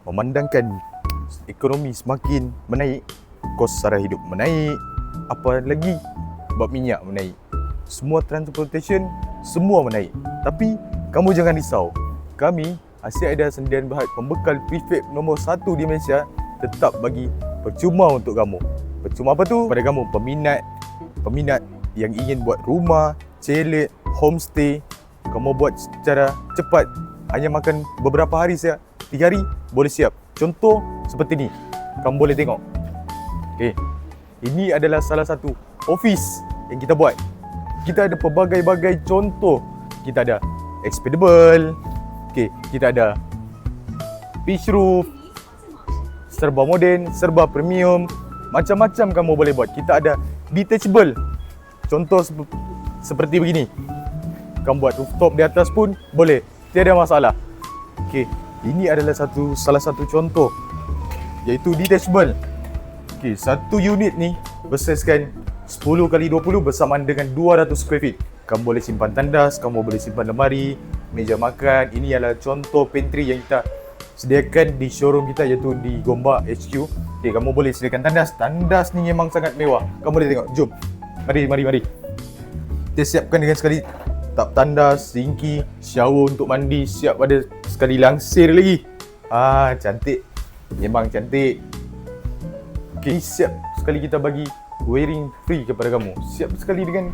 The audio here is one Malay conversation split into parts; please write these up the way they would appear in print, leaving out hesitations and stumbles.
Memandangkan ekonomi semakin menaik, kos sara hidup menaik, apa lagi bab minyak menaik, semua transportation semua menaik. Tapi kamu jangan risau, kami Asia Aida Sdn Bhd pembekal prefab nombor 1 di Malaysia tetap bagi percuma untuk kamu. Percuma apa tu? Pada kamu peminat yang ingin buat rumah, chalet, homestay, kamu buat secara cepat, hanya makan beberapa hari saja, 3 hari boleh siap. Contoh seperti ni, kamu boleh tengok. Okay, ini adalah salah satu office yang kita buat. Kita ada pelbagai-bagai contoh. Kita ada expandable, okay, kita ada pitch roof, serba moden, serba premium, macam-macam kamu boleh buat. Kita ada detachable, contoh seperti begini. Kamu buat rooftop di atas pun boleh, tiada masalah. Okay, ini adalah salah satu contoh, iaitu detachable. Okay, satu unit ni bersaikan 10x20 bersamaan dengan 200 square feet. Kamu boleh simpan tandas, kamu boleh simpan lemari, meja makan. Ini adalah contoh pantry yang kita sediakan di showroom kita, iaitu di Gombak HQ. Okay, kamu boleh sediakan tandas. Tandas ni memang sangat mewah. Kamu boleh tengok, jom. Mari. Kita siapkan dengan sekali tap tandas, sinki, shower untuk mandi, siap ada sekali langsir lagi. Cantik. Memang cantik. Okay, siap sekali kita bagi wiring free kepada kamu. Siap sekali dengan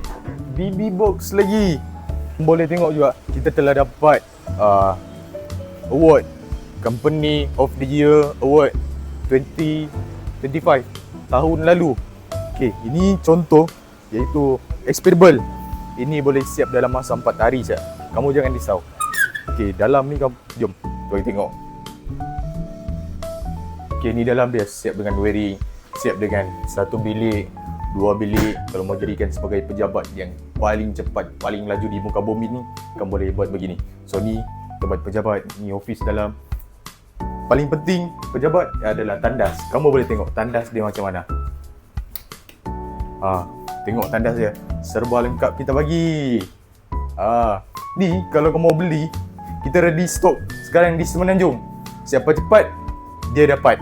BB box lagi. Boleh tengok juga, kita telah dapat award Company of the Year Award 2025 tahun lalu. Okay, ini contoh, iaitu expandable. Ini boleh siap dalam masa 4 hari saja. Kamu jangan risau. Okay, dalam ni kamu, jom bagi tengok. Okay, ni dalam dia siap dengan wiring, siap dengan 1 bilik, 2 bilik. Kalau mau jadikan sebagai pejabat yang paling cepat, paling laju di muka bumi ni, kamu boleh buat begini. So ni tempat pejabat, ni office dalam. Paling penting pejabat adalah tandas. Kamu boleh tengok tandas dia macam mana. Tengok tandas dia, serba lengkap kita bagi. Ni kalau kamu beli, kita ready stock sekarang di Semenanjung. Siapa cepat, dia dapat.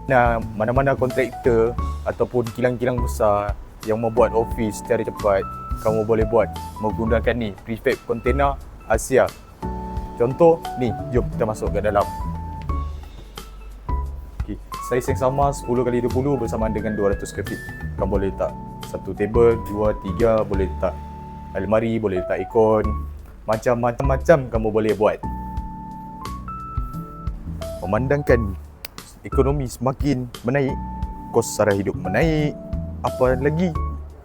Nah, mana-mana kontraktor ataupun kilang-kilang besar yang membuat office secara cepat, kamu boleh buat menggunakan ni, prefab container Asia. Contoh ni, jom kita masuk ke dalam. Okay, saiz yang sama 10x20 bersamaan dengan 200 square feet. Kamu boleh letak satu table, 2, 3, boleh letak almari, boleh letak aircon, macam-macam kamu boleh buat. Memandangkan ekonomi semakin menaik, kos sara hidup menaik, apa lagi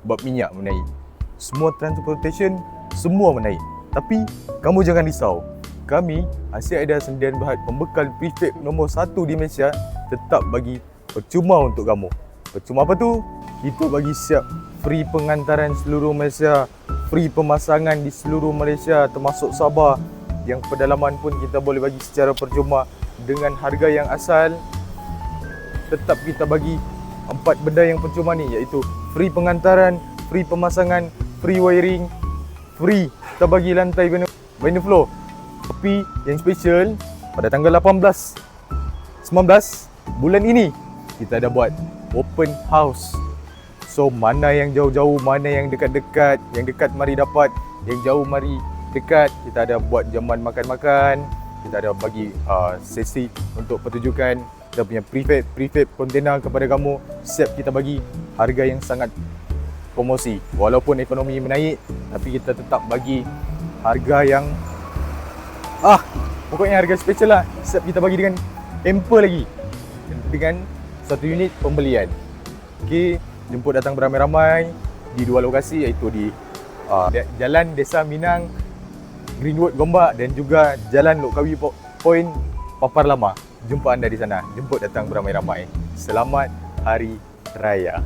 bab minyak menaik, semua transportation semua menaik. Tapi kamu jangan risau, kami Asia Aida Sdn Bhd pembekal prefab nombor 1 di Malaysia tetap bagi percuma untuk kamu. Percuma apa tu? Kita bagi siap free pengantaran seluruh Malaysia, free pemasangan di seluruh Malaysia termasuk Sabah. Yang pedalaman pun kita boleh bagi secara percuma dengan harga yang asal. Tetap kita bagi 4 benda yang percuma ni, iaitu free pengantaran, free pemasangan, free wiring, free kita bagi lantai vinyl floor. Tapi yang special, pada tanggal 18, 19 bulan ini kita ada buat open house. So mana yang jauh-jauh, mana yang dekat-dekat, yang dekat mari dapat, yang jauh mari dekat. Kita ada buat jamuan makan-makan, kita ada bagi sesi untuk pertunjukan. Kita punya prefab container kepada kamu, siap kita bagi harga yang sangat promosi. Walaupun ekonomi menaik, tapi kita tetap bagi harga yang pokoknya harga special lah. Siap kita bagi dengan ample lagi, dengan satu unit pembelian. Okay, jemput datang beramai-ramai di 2 lokasi, iaitu di Jalan Desa Minang, Greenwood Gombak, dan juga Jalan Lok Kawi Point, Papar Lama. Jumpa anda di sana. Jemput datang beramai-ramai. Selamat Hari Raya.